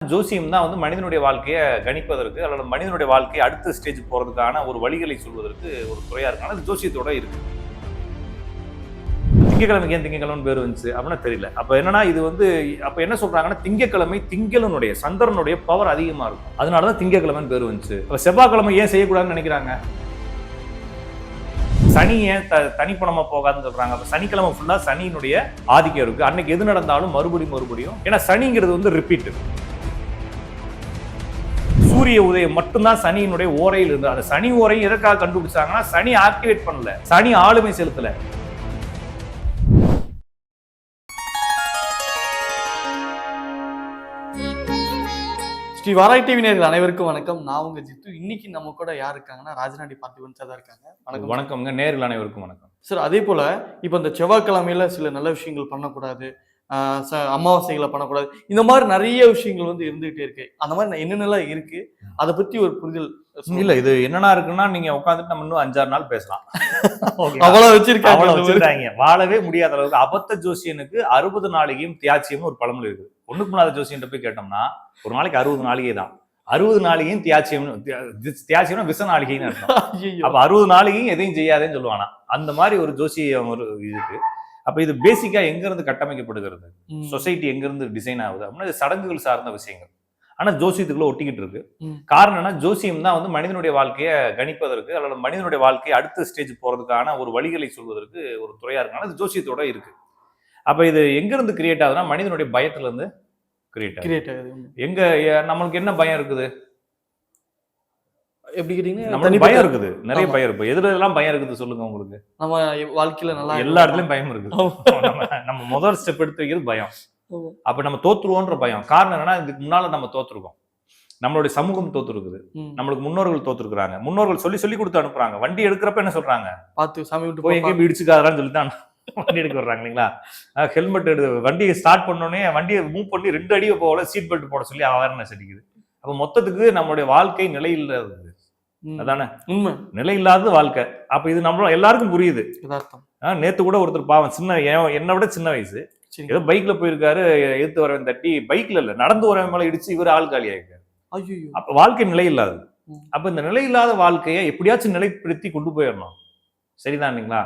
ஜோசியம் தான் மனிதனுடைய வாழ்க்கையை கணிப்பதற்கு அல்லது மனிதனுடைய வாழ்க்கையை அடுத்த ஸ்டேஜ் போறதுக்கான ஒரு வழிகளை சொல்வதற்கு ஒரு துறையா இருக்காங்க. அது ஜோசியத்தோட இருக்கு. திங்கக்கிழமைக்கு ஏன் திங்கக்கிழமை பேர் வந்துச்சு அப்படின்னா தெரியல. அப்ப என்னன்னா இது அப்ப என்ன சொல்றாங்கன்னா திங்கக்கிழமை திங்களுடைய சந்திரனுடைய பவர் அதிகமா இருக்கும். அதனாலதான் திங்கக்கிழமைன்னு பேர் வந்துச்சு. அப்ப செவ்வாய்க்கிழமை ஏன் செய்யக்கூடாதுன்னு நினைக்கிறாங்க. சனி ஏன் தனிப்பணமா போகாதுன்னு சொல்றாங்க. அப்ப சனிக்கிழமை ஃபுல்லா சனியினுடைய ஆதிக்கம் இருக்கு. அன்னைக்கு எது நடந்தாலும் மறுபடியும் ஏன்னா சனிங்கிறது ரிப்பீட். சூரிய உதயம் மட்டும்தான் சனியினுடைய ஓரையில் இருந்து அந்த சனி ஓரையும் எதற்காக கண்டுபிடிச்சாங்கன்னா சனி ஆக்டிவேட் பண்ணல, சனி ஆளுமை செலுத்தல. ஸ்ரீ வாராய் டிவி நேயர்கள் அனைவருக்கும் வணக்கம். நான் உங்க ஜித்து. இன்னைக்கு நம்ம கூட யார் இருக்காங்கன்னா ராஜநாடி பார்த்திபன் சார் தான் இருக்காங்க. வணக்கம். வணக்கம்ங்க நேயர்கள் அனைவருக்கும் வணக்கம் சார். அதே போல இப்போ இந்த செவ்வாய்க்கிழமையில சில நல்ல விஷயங்கள் பண்ணக்கூடாது, அமாவாசைகளை பண்ணக்கூடாது, இந்த மாதிரி நிறைய விஷயங்கள் இருந்துகிட்டே இருக்கு. அந்த மாதிரி என்னென்னலாம் இருக்கு அதை பத்தி ஒரு புரிதல் இல்ல. இது என்னன்னா இருக்குன்னா நீங்க உட்காந்துட்டு நம்ம இன்னும் 5-6 நாள் பேசலாம். அவ்வளவு வச்சிருக்காங்க. வாழவே முடியாத அளவுக்கு அபத்த ஜோசியனுக்கு 60 நாளிகையும் தியாச்சியம்னு ஒரு பழமொழி இருக்கு. ஒண்ணுக்கு முன்னாடி ஜோசியன் போய் கேட்டோம்னா ஒரு நாளைக்கு 60 நாளிகை தான். 60 நாளிகையும் தியாச்சியம்னா விச நாளிகைன்னு அர்த்தம். அப்ப 60 நாளிகையும் எதையும் செய்யாதேன்னு சொல்லுவானா. அந்த மாதிரி ஒரு ஜோசியம் ஒரு இருக்கு. அப்ப இது பேசிக்கா எங்க இருந்து கட்டமைக்கப்படுகிறது, சொசைட்டி எங்க இருந்து டிசைன் ஆகுது அப்படின்னா இது சடங்குகள் சார்ந்த விஷயங்கள். ஆனா ஜோசியத்துக்குள்ள ஒட்டிக்கிட்டு இருக்கு. காரணம் என்ன, ஜோசியம் தான் மனிதனுடைய வாழ்க்கையை கணிப்பதற்கு அல்லது மனிதனுடைய வாழ்க்கையை அடுத்த ஸ்டேஜ் போறதுக்கான ஒரு வழிகளை சொல்வதற்கு ஒரு துறையா இருக்காங்க. அது ஜோசியத்தோட இருக்கு. அப்ப இது எங்க இருந்து கிரியேட் ஆகுதுன்னா மனிதனுடைய பயத்துல இருந்து கிரியேட் ஆகுது. எங்க நம்மளுக்கு என்ன பயம் இருக்குது? எப்படி கேட்டீங்கன்னா நம்மளுக்கு பயம் இருக்குது, நிறைய பயம் இருக்கு. எதுல எல்லாம் பயம் இருக்குது சொல்லுங்க உங்களுக்கு. நம்ம வாழ்க்கையில நல்லா எல்லா இடத்துலயும் பயம் இருக்குது. நம்ம முதல் ஸ்டெப் எடுத்து வைக்கிறது பயம். அப்ப நம்ம தோத்துருவோன்ற பயம். காரணம் என்னன்னா இதுக்கு முன்னால நம்ம தோத்துருக்கோம். நம்மளுடைய சமூகம் தோத்துருக்குது, நம்மளுக்கு முன்னோர்கள் தோத்துருக்குறாங்க. முன்னோர்கள் சொல்லி கொடுத்து அனுப்புறாங்க. வண்டி எடுக்கிறப்ப என்ன சொல்றாங்க, பார்த்து சாமி விட்டு போய் எங்கேயும் இடிச்சுக்காதான்னு சொல்லித்தான் வண்டி எடுக்க வர்றாங்க இல்லைங்களா. ஹெல்மெட் எடுத்து வண்டியை ஸ்டார்ட் பண்ணோடனே வண்டியை மூவ் பண்ணி 2 அடி போல சீட் பெல்ட் போட சொல்லி அவேர்னஸ் அடிக்குது. அப்ப மொத்தத்துக்கு நம்மளுடைய வாழ்க்கை நிலையில் இருக்குது. அதானே உண்மை, நிலை இல்லாத வாழ்க்கை. அப்ப இது நம்ம எல்லாருக்கும் புரியுது. நேத்து கூட ஒருத்தர் பாவம் என்னை விட சின்ன வயசு, ஏதோ பைக்ல போயிருக்காரு, எடுத்து வரவன் தட்டி, பைக்ல இல்ல நடந்து வரவன் மேல இடிச்சு இவர் ஆள் காலி ஆயிருக்காரு. அப்ப வாழ்க்கை நிலை இல்லாது. அப்ப இந்த நிலை இல்லாத வாழ்க்கையை எப்படியாச்சும் நிலைப்படுத்தி கொண்டு போயிடணும். சரிதான் இல்லைங்களா.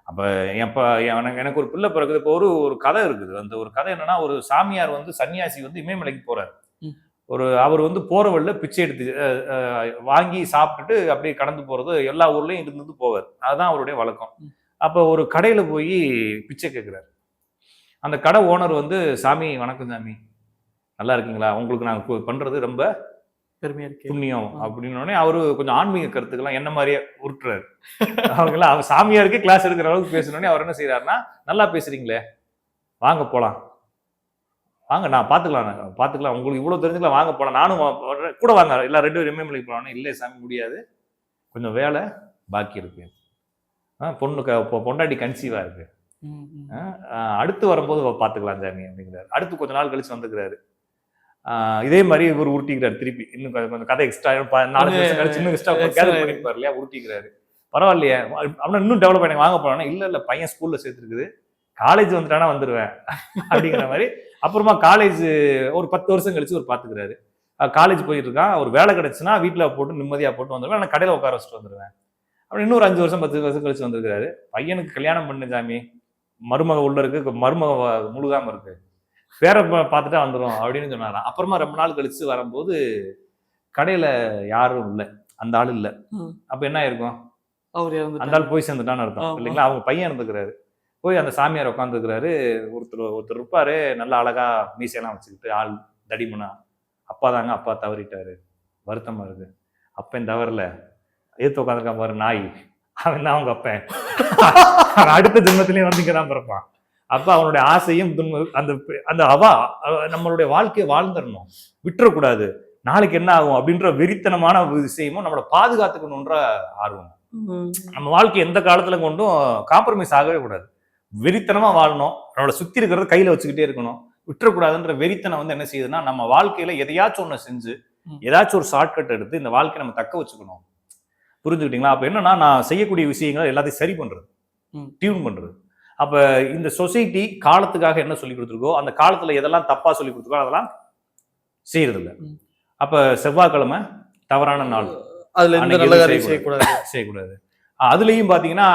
அப்ப எனக்கு ஒரு பிள்ளை பிறகுது. இப்போ ஒரு கதை இருக்குது. அந்த ஒரு கதை என்னன்னா, ஒரு சாமியார் சன்னியாசி இமயமலைக்கு போறாரு. அவர் போற வழியில பிச்சை எடுத்து வாங்கி சாப்பிட்டுட்டு அப்படியே கடந்து போறது எல்லா ஊர்லயும் இருந்து போவார். அதுதான் அவருடைய வழக்கம். அப்ப ஒரு கடையில போய் பிச்சை கேட்கிறாரு. அந்த கடை ஓனர் சாமி வணக்கம் சாமி, நல்லா இருக்கீங்களா, உங்களுக்கு நாங்க பண்றது ரொம்ப பெருமையா இருக்கு, புண்ணியம் அப்படின்னு அவரு கொஞ்சம் ஆன்மீக கருத்துக்கெல்லாம் என்ன மாதிரியே உருட்டுறாரு. அவங்கெல்லாம் அவர் சாமியாருக்கே கிளாஸ் எடுக்கிற அளவுக்கு பேசணுன்னே அவர் என்ன செய்யறாருன்னா, நல்லா பேசுறீங்களே வாங்க போலாம், வாங்க நான் பாத்துக்கலாம், உங்களுக்கு இவ்வளவு தெரிஞ்சுக்கலாம், வாங்க போலாம், நானும் கூட வாங்க, எல்லாம் 2 பேரும் எம்எம்எல்ஏ போலாம். இல்லை சாமி முடியாது, கொஞ்சம் வேலை பாக்கி இருக்கு, பொண்டாட்டி கன்சீவா இருக்கு, அடுத்து வரும்போது பாத்துக்கலாம் சாமி அப்படிங்கிறாரு. அடுத்து கொஞ்ச நாள் கழிச்சு வந்துக்கிறாரு. இதே மாதிரி இவர் உருட்டிக்கிறாரு. திருப்பி இன்னும் கொஞ்சம் கதை எக்ஸ்ட்ரா 4 வருஷம் கழிச்சு இன்னும் எக்ஸ்ட்ரா கேதர் பண்ணிப்பாரு இல்லையா, உருட்டிக்கிறாரு. பரவாயில்லையே அப்படின்னா இன்னும் டெவலப் பண்ணி வாங்க போறாங்கன்னா, இல்ல பையன் ஸ்கூல்ல சேர்த்துருக்குது, காலேஜ் வந்துட்டானா வந்துருவேன் அப்படிங்கிற மாதிரி. அப்புறமா காலேஜ் ஒரு 10 வருஷம் கழிச்சு ஒரு பாத்துக்கிறாரு. காலேஜ் போயிட்டு இருக்கான். ஒரு வேலை கிடைச்சுன்னா வீட்டுல போட்டு நிம்மதியா போட்டு வந்துருவேன், நான் கடையில உட்கார வச்சுட்டு வந்துருவேன் அப்படின்னு இன்னொரு 5 வருஷம் 10 வருஷம் கழிச்சு வந்திருக்காரு. பையனுக்கு கல்யாணம் பண்ண சாமி, மருமக உள்ள இருக்கு, மருமக முழுகாம இருக்கு, வேற பார்த்துட்டா வந்துடும் அப்படின்னு சொன்னாராம். அப்புறமா ரொம்ப நாள் கழிச்சு வரும்போது கடையில யாரும் இல்லை, அந்த ஆள் இல்லை. அப்ப என்ன ஆயிருக்கும், அந்த ஆள் போய் சேர்ந்துட்டான்னு அர்த்தம் இல்லைங்களா. அவங்க பையன் இருந்துக்கிறாரு. போய் அந்த சாமியார் உட்காந்துருக்கிறாரு. ஒருத்தர் இருப்பாரு, நல்லா அழகா மீசையெல்லாம் வச்சுக்கிட்டு, ஆள் தடிமனா. அப்பா தாங்க, அப்பா தவறிட்டாரு, வருத்தமா இருக்கு. அப்பன் தவறல, ஏத்து உட்காந்துருக்கான் பாரு நாய், அவன் தான் அவங்க அப்பன், அடுத்த ஜென்மத்திலயும் இங்கதான் பிறப்பான். அப்ப அவனுடைய ஆசையும் அந்த நம்மளுடைய வாழ்க்கையை வாழ்ந்துடணும், விட்டுறக்கூடாது, நாளைக்கு என்ன ஆகும் அப்படின்ற வெறித்தனமான விஷயமும் நம்மளை பாதுகாத்துக்கணுன்ற ஆர்வம். நம்ம வாழ்க்கை எந்த காலத்துல கொண்டும் காம்ப்ரமைஸ் ஆகவே கூடாது. வெறித்தனமா வாழணும், நம்மளோட சுத்தி இருக்கிறத கையில வச்சுக்கிட்டே இருக்கணும், விட்டுறக்கூடாதுன்ற வெறித்தனம் என்ன செய்யுதுன்னா, நம்ம வாழ்க்கையில எதையாச்சும் ஒண்ணு செஞ்சு ஏதாச்சும் ஒரு ஷார்ட்கட் எடுத்து இந்த வாழ்க்கையை நம்ம தக்க வச்சுக்கணும். புரிஞ்சுக்கிட்டீங்களா. அப்ப என்னன்னா, நான் செய்யக்கூடிய விஷயங்கள் எல்லாத்தையும் சரி பண்றது, டியூன் பண்றது. அப்ப இந்த சொசைட்டி காலத்துக்காக என்ன சொல்லி கொடுத்துருக்கோ, அந்த காலத்துல எதெல்லாம் தப்பா சொல்லி கொடுத்துருக்கோ அதெல்லாம் செய்யறது இல்ல. அப்ப செவ்வாய்க்கிழமை தவறான நாள், அதுல எந்த அன்னைக்கு நல்ல எதுவும் காரியம் செய்யக்கூடாது. செய்யக்கூடாது. அதுலயும் பாத்தீங்கன்னா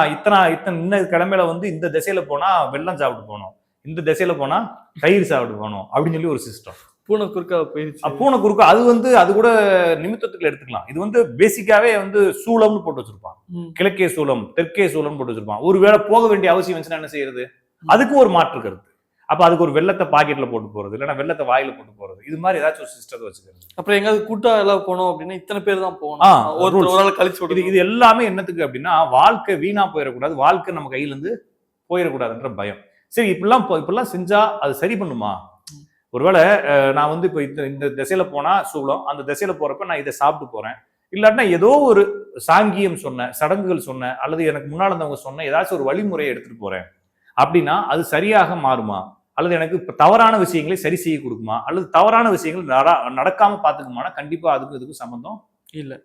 இந்த கிழமையில வந்து இந்த திசையில போனா வெள்ளம் சாப்பிட்டு போகணும், இந்த திசையில போனா தயிர் சாப்பிட்டு போகணும் அப்படின்னு சொல்லி ஒரு சிஸ்டம். பூனை குறுக்கா போயிடுச்சு. பூனை குறுக்க அது வந்து அது கூட நிமித்தத்துக்கு எடுத்துக்கலாம். இது வந்து பேசிக்காவே வந்து சூளம்னு போட்டு வச்சிருப்பான். கிழக்கே சூளம், தெற்கே சூளம் போட்டு வச்சிருப்பான். ஒருவேளை போக வேண்டிய அவசியம் வந்துச்சுன்னா என்ன செய்யறது? அதுக்கு ஒரு மாற்று கருத்து. அப்ப அதுக்கு ஒரு வெள்ளத்தை பாக்கெட்ல போட்டு போறது, இல்லைன்னா வெள்ளத்தை வாயில போட்டு போறது, இது மாதிரி ஏதாச்சும் ஒரு சிஸ்டத்தை வச்சுக்கிறது. அப்புறம் எங்காவது கூட்டா எல்லாம் போனோம் அப்படின்னா இத்தனை பேர் தான் போகணும், ஒரு ஆள் கழிச்சு. இது எல்லாமே என்னத்துக்கு அப்படின்னா வாழ்க்கை வீணா போயிடக்கூடாது, வாழ்க்கை நம்ம கையில இருந்து போயிடக்கூடாதுன்ற பயம். சரி, இப்பெல்லாம் செஞ்சா அது சரி பண்ணுமா? ஒருவேளை நான் வந்து இப்போ இந்த திசையில போனா சூளம், அந்த திசையில போறப்ப நான் இதை சாப்பிட்டு போறேன், இல்லாட்டினா ஏதோ ஒரு சாங்கியம் சொன்ன, சடங்குகள் சொன்ன, அல்லது எனக்கு முன்னாள் இருந்தவங்க சொன்ன ஏதாச்சும் ஒரு வழிமுறையை எடுத்துட்டு போறேன் அப்படின்னா அது சரியாக மாறுமா? அல்லது எனக்கு தவறான விஷயங்களை சரி செய்ய கொடுக்குமா? அல்லது தவறான விஷயங்கள் நடக்காம பாத்துக்குமானா கண்டிப்பா அதுக்கும் இதுக்கும் சம்பந்தம்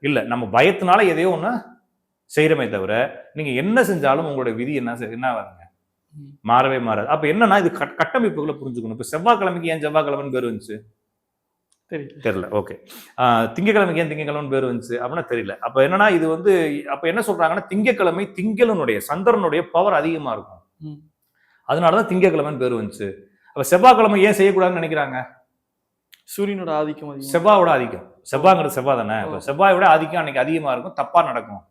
இல்ல. நம்ம பயத்தினால எதையோ ஒண்ணு செய்யறமே தவிர நீங்க என்ன செஞ்சாலும் உங்களுடைய விதி என்ன வருங்க, மாறவே மாறாது. அப்ப என்னன்னா இது கட்டமைப்புகளை புரிஞ்சுக்கணும். இப்ப செவ்வாய்க்கிழமைக்கு ஏன் செவ்வாய்க்கிழமைன்னு பேர் வந்துச்சு தெரியல. ஓகே, திங்கக்கிழமைக்கு ஏன் திங்கக்கிழமைன்னு பேர் வந்துச்சு அப்படின்னா தெரியல. அப்ப என்னன்னா இது வந்து அப்ப என்ன சொல்றாங்கன்னா திங்கக்கிழமை திங்களுடைய சந்திரனுடைய பவர் அதிகமா இருக்கும், அதனாலதான் திங்கக்கிழமைன்னு பேர் வந்துச்சு. அப்ப செவ்வாய்க்கிழமை ஏன் செய்யக்கூடாதுன்னு நினைக்கிறாங்க? சூரியனோட ஆதிக்கம், செவ்வாயோட ஆதிக்கம். செவ்வாய்ங்கிறது செவ்வாய் தானே, செவ்வாயோட ஆதிக்கம் அன்னைக்கு அதிகமா இருக்கும், தப்பா நடக்கும்.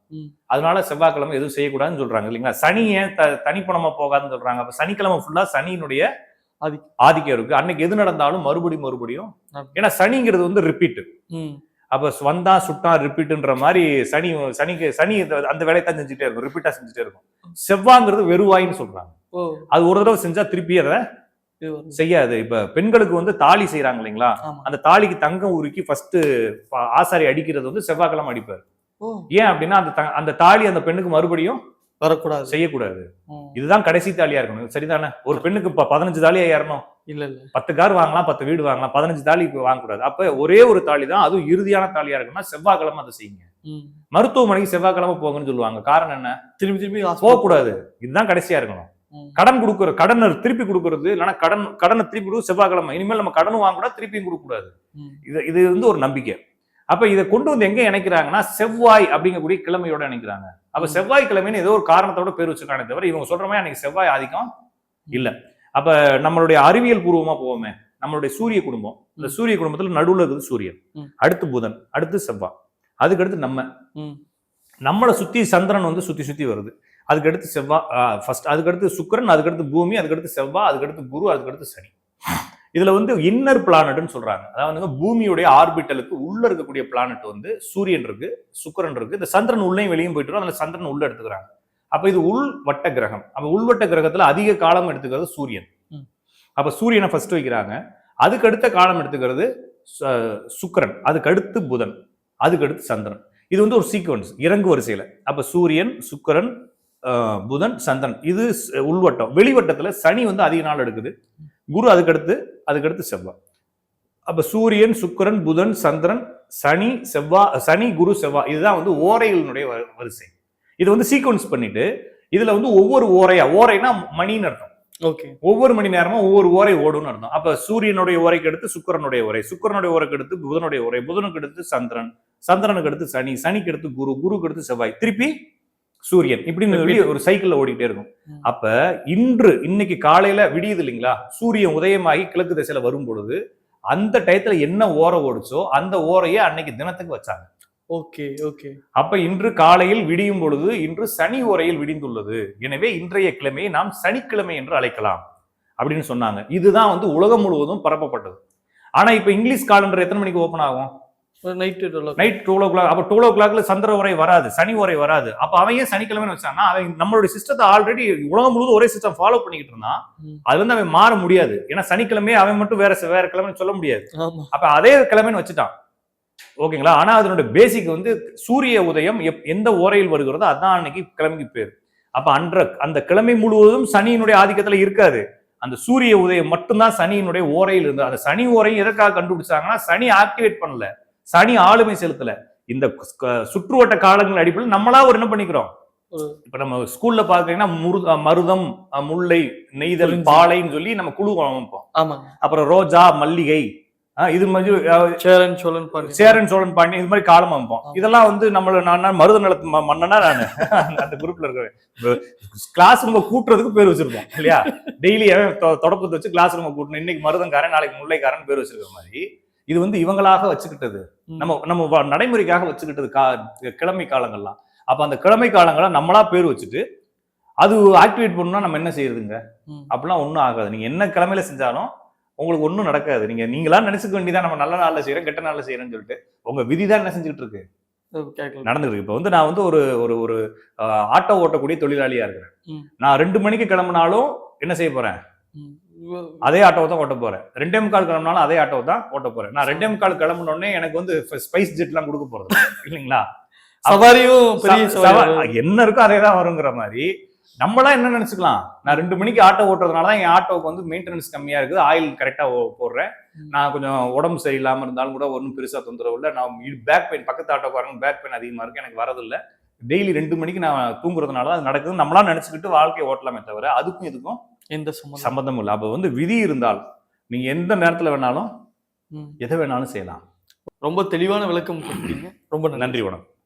அதனால செவ்வாய்க்கிழமை எதுவும் செய்யக்கூடாதுன்னு சொல்றாங்க இல்லைங்களா? சனி ஏன் தனிப்பணமா போகாதுன்னு சொல்றாங்க? அப்ப சனிக்கிழமை ஃபுல்லா சனியினுடைய ஆதிக்கம் இருக்கு. அன்னைக்கு எது நடந்தாலும் மறுபடியும், ஏன்னா சனிங்கிறது வந்து ரிப்பீட். அப்ப வந்தா சுட்டா ரிப்பீட்ன்ற மாதிரி சனி அந்த வேலையை தான் செஞ்சுட்டே இருக்கும், ரிப்பீட்டா செஞ்சுட்டே இருக்கும். செவ்வாய்ங்கிறது வெறுவாயின்னு சொல்றாங்க. அது ஒரு தடவை செஞ்சா திருப்பி அதை செய்யாது. இப்ப பெண்களுக்கு வந்து தாலி செய்யறாங்க இல்லைங்களா, அந்த தாலிக்கு தங்கம் உருக்கி ஃபர்ஸ்ட் ஆசாரி அடிக்கிறது வந்து செவ்வாய்க்கிழமை அடிப்பாரு. ஏன் அப்படின்னா அந்த தாலி அந்த பெண்ணுக்கு மறுபடியும் வரக்கூடாது, செய்யக்கூடாது. இதுதான் கடைசி தாலியா இருக்கணும். சரிதானே? ஒரு பெண்ணுக்கு 15 தாலியா ஏறணும், இல்ல 10 கார் வாங்கலாம், 10 வீடு வாங்கலாம், 15 தாலி வாங்கக்கூடாது. அப்ப ஒரே ஒரு தாலி தான், அதுவும் இறுதியான தாலியா இருக்குன்னா செவ்வாய்க்கிழமை அதை செய்யுங்க. மருத்துவமனைக்கு செவ்வாய்க்கிழமை போங்கன்னு சொல்லுவாங்க. காரணம் என்ன? திருப்பி போகக்கூடாது, இதுதான் கடைசியா இருக்கணும். கடனை திருப்பி கொடுக்கறது, இல்லைன்னா கடனை திருப்பி கொடுக்க செவ்வாய்க்கிழமை. இனிமேல் நம்ம கடனும் வாங்கக்கூடாது, திருப்பியும் கொடுக்க கூடாது. இது வந்து ஒரு நம்பிக்கை. அப்ப இதை கொண்டு வந்து எங்க இணைக்கிறாங்கன்னா செவ்வாய் அப்படிங்கக்கூடிய கிழமையோட இணைக்கிறாங்க. அப்ப செவ்வாய் கிழமைன்னு ஏதோ ஒரு காரணத்தோட பேர் வச்சிருக்கானே தவிர இவங்க சொல்ற மாதிரி அன்னைக்கு செவ்வாய் ஆதிக்கம் இல்ல. அப்ப நம்மளுடைய அறிவியல் பூர்வமா போவோமே, நம்மளுடைய சூரிய குடும்பம், இந்த சூரிய குடும்பத்துல நடுவுல இருக்குது சூரியன், அடுத்து புதன், அடுத்து செவ்வாய், அதுக்கடுத்து நம்மளை சுத்தி சந்திரன் வந்து சுத்தி வருது, அதுக்கடுத்து செவ்வாய் ஃபர்ஸ்ட், அதுக்கடுத்து சுக்கிரன், அதுக்கடுத்து பூமி, அதுக்கடுத்து செவ்வாய், அதுக்கடுத்து குரு, அதுக்கடுத்து சனி. இதுல வந்து இன்னர் பிளானட்னு சொல்றாங்க. அதாவது பூமியுடைய ஆர்பிட்டலுக்கு உள்ள இருக்கக்கூடிய பிளானட் வந்து சூரியன் இருக்கு, சுக்கிரன் இருக்கு, இந்த சந்திரன் உள்ளேயும் வெளியும் போயிட்டு வரும், அதுல சந்திரன் உள்ள எடுத்துக்கிறாங்க. அப்ப இது உள்வட்ட கிரகம். அப்ப உள்வட்ட கிரகத்துல அதிக காலம் எடுத்துக்கிறது சூரியன். அப்ப சூரியனை ஃபர்ஸ்ட் வைக்கிறாங்க, அதுக்கு அடுத்த காலம் எடுத்துக்கிறது சுக்கிரன், அதுக்கு அடுத்து புதன், அதுக்கு அடுத்து சந்திரன். இது வந்து ஒரு சீக்வன்ஸ், இறங்கு வரிசையில. அப்ப சூரியன், சுக்கிரன், புதன், சந்திரன், இது உள்வட்டம். வெளிவட்டத்துல சனி வந்து அதிக நாள் எடுக்குது, குரு அதுக்கடுத்து செவ்வாய். அப்ப சூரியன், சுக்கிரன், புதன், சந்திரன், சனி, செவ்வாய், சனி, குரு, செவ்வாய், இதுதான் வந்து ஓரைகளினுடைய வரிசை. இது வந்து சீக்வன்ஸ் பண்ணிட்டு இதுல வந்து ஒவ்வொரு ஓரைனா மணின்னு அர்த்தம். ஓகே, ஒவ்வொரு மணி நேரமும் ஒவ்வொரு ஓரை ஓடுன்னு அர்த்தம். அப்ப சூரியனுடைய ஓரைக்கு அடுத்து சுக்கிரனுடைய ஓரை, சுக்கிரனுடைய ஓரைக்கு அடுத்து புதனுடைய ஓரை, புதனுக்கு அடுத்து சந்திரன், சந்திரனுக்கு அடுத்து சனி, சனிக்கு அடுத்து குரு, குருக்கு அடுத்து செவ்வாய், திருப்பி சூரியன், இப்படின்னு ஒரு சைக்கிள்ல ஓடிக்கிட்டே இருக்கும். அப்ப இன்னைக்கு காலையில விடியுது இல்லைங்களா, சூரியன் உதயமாகி கிழக்கு திசையில வரும் பொழுது அந்த டயத்துல என்ன ஓரை ஓடிச்சோ அந்த ஓரையை அன்னைக்கு தினத்துக்கு வச்சாங்க. Okay okay. அப்ப இன்று காலையில் விடியும் பொழுது இன்று சனி ஓரையில் விடிந்துள்ளது, எனவே இன்றைய கிழமையை நாம் சனிக்கிழமை என்று அழைக்கலாம் அப்படின்னு சொன்னாங்க. இதுதான் வந்து உலகம் முழுவதும் பரப்பப்பட்டது. ஆனா இப்ப இங்கிலீஷ் காலண்டர் எத்தனை மணிக்கு ஓபன் ஆகும்? Night 12 o'clock. அப்ப 12 o'clockல சந்திர உரை வராது, சனி உரை வராது. அப்ப அவன் ஏன் சனிக்கிழமைன்னு வச்சான்னா அவன் நம்மளுடைய சிஸ்டத்தை ஆல்ரெடி உலகம் முழுவதும் ஒரே சிஸ்டம் ஃபாலோ பண்ணிக்கிட்டு இருந்தான். அது வந்து அவன் மாற முடியாது, ஏன்னா சனிக்கிழமையே அவன் மட்டும் வேற கிழமைன்னு சொல்ல முடியாது. அப்ப அதே கிழமைன்னு வச்சுட்டான். ஓகேங்களா? ஆனா அதனுடைய பேசிக் வந்து சூரிய உதயம் எந்த ஓரையில் வருகிறதோ அதான் அன்னைக்கு கிழமைக்கு பேர். அப்ப அந்த கிழமை முழுவதும் சனியினுடைய ஆதிக்கத்துல இருக்காது, அந்த சூரிய உதயம் மட்டும்தான் சனியினுடைய ஓரையில் இருந்து. அந்த சனி ஓரையும் எதற்காக கண்டுபிடிச்சாங்கன்னா சனி ஆக்டிவேட் பண்ணல, சனி ஆளுமை செலுத்தல. இந்த சுற்றுவட்ட காலங்கள் அடிப்படையில் நம்மளா ஒரு என்ன பண்ணிக்கிறோம். இப்ப நம்ம ஸ்கூல்ல பாத்தீங்கன்னா மருதம், முல்லை, நெய்தல், பாலைன்னு சொல்லி நம்ம குழு அமைப்போம். அப்புறம் ரோஜா, மல்லிகை, இது மாதிரி சேரன் சோழன் பாண்டியன். சேரன் சோழன் பாண்டியன் இது மாதிரி காலம் அமைப்போம். இதெல்லாம் வந்து நான் மருத நிலத்து மன்னனா நான் அந்த குரூப்ல இருக்கிறேன். கிளாஸ் ரூம் கூட்டுறதுக்கு பேர் வச்சிருப்போம் இல்லையா? டெய்லி தொடக்கத்தை வச்சு கிளாஸ் ரூம் கூட்டணும். இன்னைக்கு மருதங்காரன் நாளைக்கு முல்லைக்காரன் பேர் வச்சிருக்கிற மாதிரி இது வந்து இவங்களாக வச்சுக்கிட்டது, நம்ம நடைமுறைக்காக வச்சுக்கிட்டது கிழமை காலங்கள்லாம். அப்ப அந்த கிழமை காலங்களை நம்மளா பேர் வச்சுட்டு அது ஆக்டிவேட் பண்ணணும்னா நம்ம என்ன செய்யறதுங்க? அப்படிலாம் ஒன்றும் ஆகாது. நீங்க என்ன கிழமையில செஞ்சாலும் உங்களுக்கு ஒன்றும் நடக்காது. நீங்களா நினைச்சுக்க வேண்டியதான், நம்ம நல்ல நாள்ல செய்யறோம் கெட்ட நாள்ல செய்யறேன்னு சொல்லிட்டு. உங்க விதிதான் என்ன செஞ்சுட்டு இருக்கு, நடந்துருக்கு. இப்ப வந்து நான் வந்து ஒரு ஒரு ஒரு ஆட்டோ ஓட்டக்கூடிய தொழிலாளியா இருக்கிறேன். நான் 2 மணிக்கு கிளம்பினாலும் என்ன செய்ய போறேன்? அதே ஆட்டோவை தான் ஓட்ட போறேன். 2:45 கிளம்பினாலும் அதே ஆட்டோவை தான் ஓட்ட போறேன். நான் 2:45 கிளம்பினோடனே எனக்கு வந்து ஸ்பைஸ் ஜெட் எல்லாம் கொடுக்க போறது இல்லைங்களா? சவாரியும் என்ன இருக்கோ அதே தான் வருங்கிற மாதிரி நம்மளாம் என்ன நினைச்சுக்கலாம், நான் 2 மணிக்கு ஆட்டோ ஓட்டுறதுனாலதான் என் ஆட்டோவுக்கு வந்து மெயின்டெனன்ஸ் கம்மியா இருக்குது, ஆயில் கரெக்டா போடுறேன், நான் கொஞ்சம் உடம்பு சரியில்லாம இருந்தாலும் கூட ஒன்றும் பெருசா தொந்தரவு இல்லை, நான் பேக் பெயின் பக்கத்து ஆட்டோக்கு வரணும், பேக் பெயின் அதிகமா இருக்கு, எனக்கு வரதில்லை, டெய்லி 2 மணிக்கு நான் தூங்குறதுனால அது நடக்குது, நம்மளாம் நினைச்சுக்கிட்டு வாழ்க்கையை ஓட்டலாமே தவிர அதுக்கும் இதுக்கும் எந்த சம்பந்தமும் இல்லை. அப்ப வந்து விதி இருந்தால் நீங்க எந்த நேரத்துல வேணாலும் எதை வேணாலும் செய்யலாம். ரொம்ப தெளிவான விளக்கம் கொடுத்தீங்க. ரொம்ப நன்றி. வணக்கம்.